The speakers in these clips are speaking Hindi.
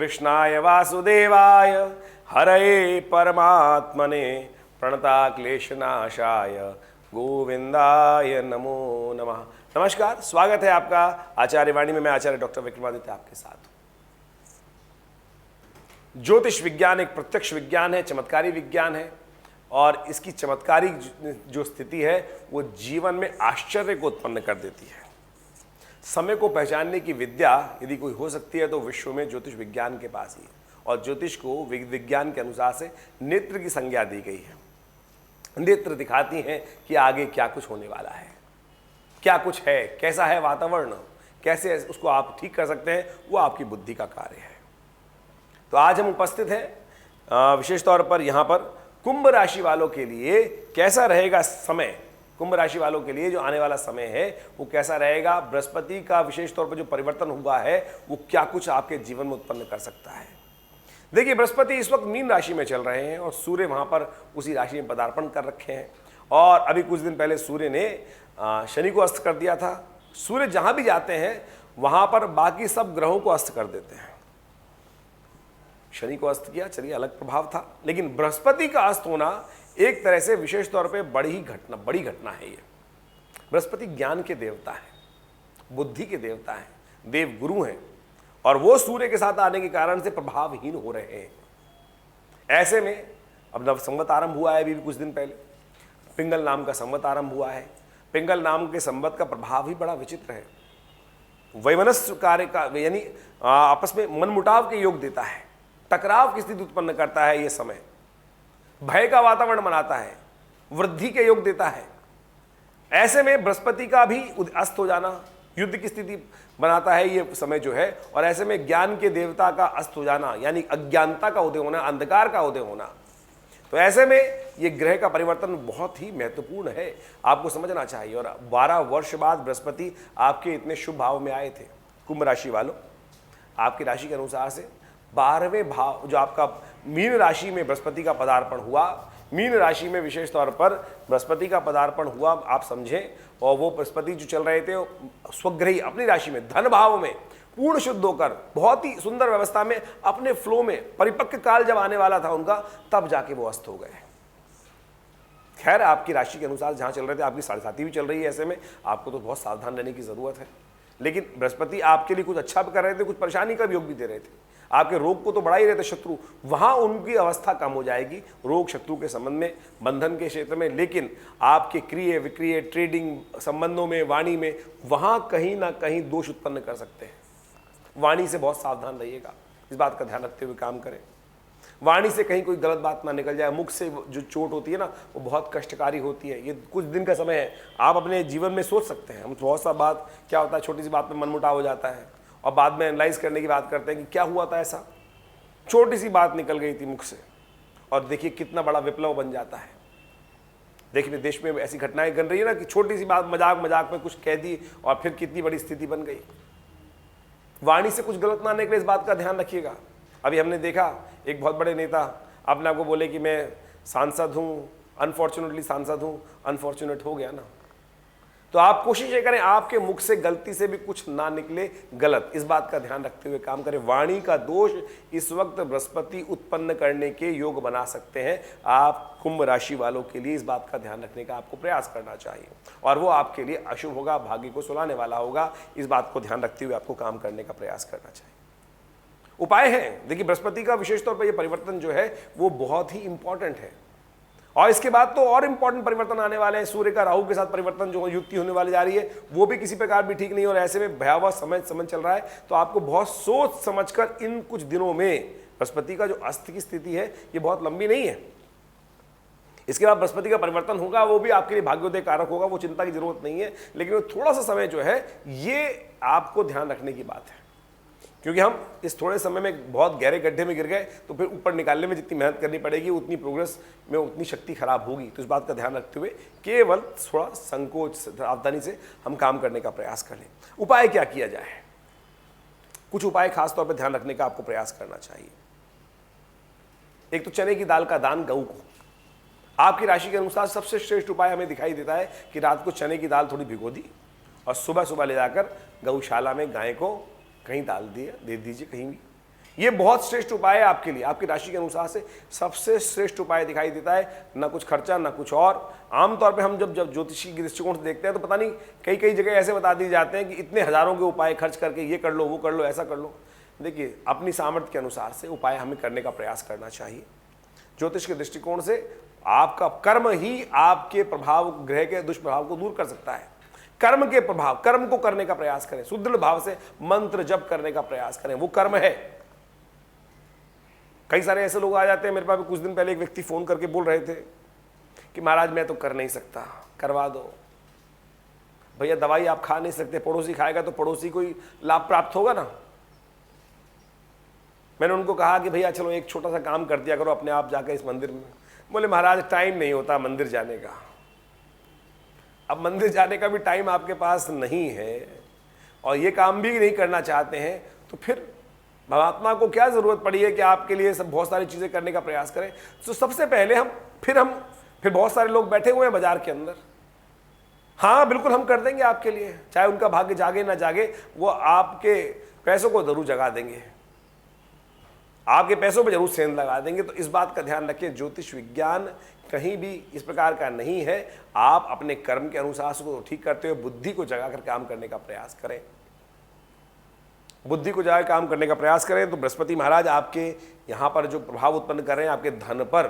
कृष्णाय वासुदेवाय हरये परमात्मने प्रणताक्लेशनाशाय गोविंदाय नमो नमः। नमस्कार, स्वागत है आपका आचार्य वाणी में। मैं आचार्य डॉक्टर विक्रमादित्य आपके साथ हूं। ज्योतिष विज्ञान एक प्रत्यक्ष विज्ञान है, चमत्कारी विज्ञान है और इसकी चमत्कारी जो स्थिति है वो जीवन में आश्चर्य को उत्पन्न कर देती है। समय को पहचानने की विद्या यदि कोई हो सकती है तो विश्व में ज्योतिष विज्ञान के पास ही है। और ज्योतिष को विज्ञान के अनुसार से नेत्र की संज्ञा दी गई है। नेत्र दिखाती हैं कि आगे क्या कुछ होने वाला है, क्या कुछ है, कैसा है वातावरण, कैसे उसको आप ठीक कर सकते हैं, वो आपकी बुद्धि का कार्य है। तो आज हम उपस्थित हैं विशेष तौर पर यहाँ पर कुंभ राशि वालों के लिए कैसा रहेगा समय। कुंभ राशि वालों के लिए जो आने वाला समय है वो कैसा रहेगा, बृहस्पति का विशेष तौर पर जो परिवर्तन हुआ है वो क्या कुछ आपके जीवन में उत्पन्न कर सकता है। देखिए, बृहस्पति इस वक्त मीन राशि में चल रहे हैं और सूर्य वहां पर उसी राशि में पदार्पण कर रखे हैं। और अभी कुछ दिन पहले सूर्य ने शनि को अस्त कर दिया था। सूर्य जहां भी जाते हैं वहां पर बाकी सब ग्रहों को अस्त कर देते हैं। शनि को अस्त किया, चलिए अलग प्रभाव था, लेकिन बृहस्पति का अस्त होना एक तरह से विशेष तौर पे बड़ी घटना है। ये बृहस्पति ज्ञान के देवता है, बुद्धि के देवता है, देव गुरु हैं और वो सूर्य के साथ आने के कारण से प्रभावहीन हो रहे हैं। ऐसे में अब नव संवत आरंभ हुआ है, अभी भी कुछ दिन पहले पिंगल नाम का संवत आरंभ हुआ है। पिंगल नाम के संवत का प्रभाव ही बड़ा विचित्र है। वैमनस्य कार्य का यानी आपस में मनमुटाव के योग देता है, टकराव की स्थिति उत्पन्न करता है। ये समय भय का वातावरण बनाता है, वृद्धि के योग देता है। ऐसे में बृहस्पति का भी अस्त हो जाना युद्ध की स्थिति बनाता है ये समय जो है। और ऐसे में ज्ञान के देवता का अस्त हो जाना यानी अज्ञानता का उदय होना, अंधकार का उदय होना। तो ऐसे में ये ग्रह का परिवर्तन बहुत ही महत्वपूर्ण है, आपको समझना चाहिए। और 12 वर्ष बाद बृहस्पति आपके इतने शुभ भाव में आए थे। कुंभ राशि वालों, आपकी राशि के अनुसार से 12वें भाव जो आपका मीन राशि में बृहस्पति का पदार्पण हुआ, मीन राशि में विशेष तौर पर बृहस्पति का पदार्पण हुआ, आप समझें। और वो बृहस्पति जो चल रहे थे स्वग्रही अपनी राशि में धन भाव में पूर्ण शुद्ध होकर बहुत ही सुंदर व्यवस्था में अपने फ्लो में परिपक्व काल जब आने वाला था उनका, तब जाके वो अस्त हो गए। खैर, आपकी राशि के अनुसार जहां चल रहे थे, आपकी 7.5 भी चल रही है, ऐसे में आपको तो बहुत सावधान रहने की जरूरत है। लेकिन बृहस्पति आपके लिए कुछ अच्छा भी कर रहे थे, कुछ परेशानी का भी योग भी दे रहे थे। आपके रोग को तो बढ़ा ही रहे थे शत्रु, वहां उनकी अवस्था कम हो जाएगी रोग शत्रु के संबंध में, बंधन के क्षेत्र में। लेकिन आपके क्रिय विक्रिय ट्रेडिंग संबंधों में, वाणी में, वहां कहीं ना कहीं दोष उत्पन्न कर सकते हैं। वाणी से बहुत सावधान रहिएगा, इस बात का ध्यान रखते हुए काम करें। वाणी से कहीं कोई गलत बात ना निकल जाए। मुख से जो चोट होती है ना, वो बहुत कष्टकारी होती है। ये कुछ दिन का समय है, आप अपने जीवन में सोच सकते हैं। हम बहुत सा बात क्या होता है, छोटी सी बात में मनमुटाव हो जाता है और बाद में एनालाइज करने की बात करते हैं कि क्या हुआ था। ऐसा छोटी सी बात निकल गई थी मुख से और देखिए कितना बड़ा विप्लव बन जाता है। देखिए देश में ऐसी घटनाएं बन रही है ना कि छोटी सी बात मजाक में कुछ कह दी और फिर कितनी बड़ी स्थिति बन गई। वाणी से कुछ गलत ना निकले, इस बात का ध्यान रखिएगा। अभी हमने देखा एक बहुत बड़े नेता अपने आपको बोले कि मैं सांसद हूँ, अनफॉर्चुनेटली सांसद हूँ, अनफॉर्चुनेट हो गया ना। तो आप कोशिश ये करें आपके मुख से गलती से भी कुछ ना निकले गलत, इस बात का ध्यान रखते हुए काम करें। वाणी का दोष इस वक्त बृहस्पति उत्पन्न करने के योग बना सकते हैं। आप कुंभ राशि वालों के लिए इस बात का ध्यान रखने का आपको प्रयास करना चाहिए और वो आपके लिए अशुभ होगा, भाग्य को सुलाने वाला होगा। इस बात को ध्यान रखते हुए आपको काम करने का प्रयास करना चाहिए। उपाय हैं, देखिए बृहस्पति का विशेष तौर पर यह परिवर्तन जो है वो बहुत ही इंपॉर्टेंट है। और इसके बाद तो और इंपॉर्टेंट परिवर्तन आने वाले हैं। सूर्य का राहु के साथ परिवर्तन जो युक्ति होने वाली जा रही है वो भी किसी प्रकार भी ठीक नहीं। और ऐसे में भयावह समय चल रहा है, तो आपको बहुत सोच समझकर इन कुछ दिनों में, बृहस्पति का जो अस्त की स्थिति है ये बहुत लंबी नहीं है। इसके बाद बृहस्पति का परिवर्तन होगा, वो भी आपके लिए भाग्योदय कारक होगा, वो चिंता की जरूरत नहीं है। लेकिन थोड़ा सा समय जो है ये आपको ध्यान रखने की बात है, क्योंकि हम इस थोड़े समय में बहुत गहरे गड्ढे में गिर गए तो फिर ऊपर निकालने में जितनी मेहनत करनी पड़ेगी उतनी प्रोग्रेस में उतनी शक्ति खराब होगी। तो इस बात का ध्यान रखते हुए केवल थोड़ा संकोच सावधानी से हम काम करने का प्रयास करें। उपाय क्या किया जाए, कुछ उपाय खास तौर पर ध्यान रखने का आपको प्रयास करना चाहिए। एक तो चने की दाल का दान गऊ को। आपकी राशि के अनुसार सबसे श्रेष्ठ उपाय हमें दिखाई देता है कि रात को चने की दाल थोड़ी भिगो दी और सुबह सुबह ले जाकर गौशाला में गाय को कहीं डाल दे दीजिए कहीं भी, ये बहुत श्रेष्ठ उपाय है आपके लिए, आपकी राशि के अनुसार से सबसे श्रेष्ठ उपाय दिखाई देता है। ना कुछ खर्चा ना कुछ और। आमतौर पे हम जब ज्योतिषी के दृष्टिकोण से देखते हैं तो पता नहीं कई कई जगह ऐसे बता दिए जाते हैं कि इतने हजारों के उपाय खर्च करके ये कर लो, वो कर लो, ऐसा कर लो। देखिए, अपनी सामर्थ्य के अनुसार से उपाय हमें करने का प्रयास करना चाहिए। ज्योतिष के दृष्टिकोण से आपका कर्म ही आपके प्रभाव, ग्रह के दुष्प्रभाव को दूर कर सकता है। कर्म के प्रभाव, कर्म को करने का प्रयास करें, सुदृढ़ भाव से मंत्र जप करने का प्रयास करें, वो कर्म है। कई सारे ऐसे लोग आ जाते हैं मेरे पास। कुछ दिन पहले एक व्यक्ति फोन करके बोल रहे थे कि महाराज मैं तो कर नहीं सकता, करवा दो। भैया दवाई आप खा नहीं सकते, पड़ोसी खाएगा तो पड़ोसी को ही लाभ प्राप्त होगा ना। मैंने उनको कहा कि भैया चलो एक छोटा सा काम कर दिया करो अपने आप जाकर इस मंदिर में। बोले महाराज टाइम नहीं होता मंदिर जाने का। अब मंदिर जाने का भी टाइम आपके पास नहीं है और ये काम भी नहीं करना चाहते हैं, तो फिर परमात्मा को क्या जरूरत पड़ी है कि आपके लिए सब बहुत सारी चीजें करने का प्रयास करें। तो सबसे पहले हम फिर बहुत सारे लोग बैठे हुए हैं बाजार के अंदर। हाँ बिल्कुल हम कर देंगे आपके लिए, चाहे उनका भाग्य जागे ना जागे, वो आपके पैसों को जरूर जगा देंगे, आपके पैसों पर जरूर सेंध लगा देंगे। तो इस बात का ध्यान रखिए, ज्योतिष विज्ञान कहीं भी इस प्रकार का नहीं है। आप अपने कर्म के अनुसार को ठीक करते हुए बुद्धि को जगाकर काम करने का प्रयास करें। बुद्धि को जगाकर काम करने का प्रयास करें तो बृहस्पति महाराज आपके यहाँ पर जो प्रभाव उत्पन्न कर रहे हैं, आपके धन पर,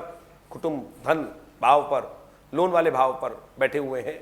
कुटुंब धन भाव पर, लोन वाले भाव पर बैठे हुए हैं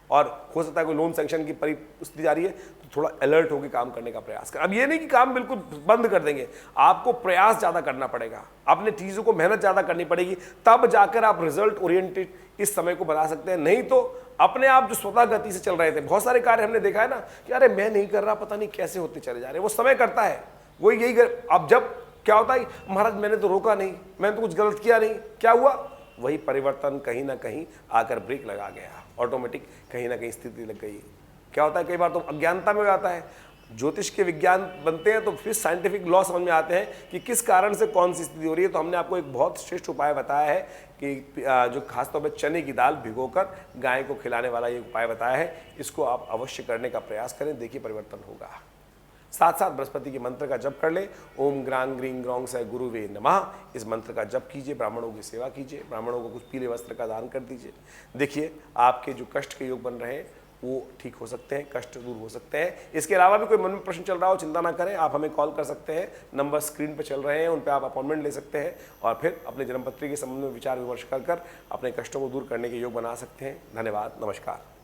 और हो सकता है कोई लोन सैंक्शन की परिस्थिति जा रही है, तो थोड़ा अलर्ट होकर काम करने का प्रयास करें। अब ये नहीं कि काम बिल्कुल बंद कर देंगे, आपको प्रयास ज़्यादा करना पड़ेगा, अपने चीज़ों को मेहनत ज़्यादा करनी पड़ेगी, तब जाकर आप रिजल्ट ओरिएंटेड इस समय को बना सकते हैं। नहीं तो अपने आप जो स्वतः गति से चल रहे थे, बहुत सारे कार्य हमने देखा है ना कि अरे मैं नहीं कर रहा, पता नहीं कैसे होते चले जा रहे हैं, वो समय करता है, वो यही अब जब क्या होता है, महाराज मैंने तो रोका नहीं, मैंने तो कुछ गलत किया नहीं, क्या हुआ, वही परिवर्तन कहीं ना कहीं आकर ब्रेक लगा गया, ऑटोमेटिक कहीं ना कहीं स्थिति लग गई। क्या होता है, कई बार तो अज्ञानता में आता है, ज्योतिष के विज्ञान बनते हैं तो फिर साइंटिफिक लॉ समझ में आते हैं कि किस कारण से कौन सी स्थिति हो रही है। तो हमने आपको एक बहुत श्रेष्ठ उपाय बताया है कि जो खासतौर पर चने की दाल भिगोकर गाय को खिलाने वाला ये उपाय बताया है, इसको आप अवश्य करने का प्रयास करें, देखिए परिवर्तन होगा। साथ साथ बृहस्पति के मंत्र का जप कर ले, ओम ग्रांग ग्रीं ग्रौंग से गुरुवे नमः, इस मंत्र का जप कीजिए, ब्राह्मणों की सेवा कीजिए, ब्राह्मणों को कुछ पीले वस्त्र का दान कर दीजिए। देखिए आपके जो कष्ट के योग बन रहे हैं वो ठीक हो सकते हैं, कष्ट दूर हो सकते हैं। इसके अलावा भी कोई मन में प्रश्न चल रहा हो, चिंता ना करें, आप हमें कॉल कर सकते हैं, नंबर स्क्रीन पर चल रहे हैं, उन पर आप अपॉइंटमेंट ले सकते हैं और फिर अपने जन्मपत्री के संबंध में विचार विमर्श कर अपने कष्टों को दूर करने के योग बना सकते हैं। धन्यवाद, नमस्कार।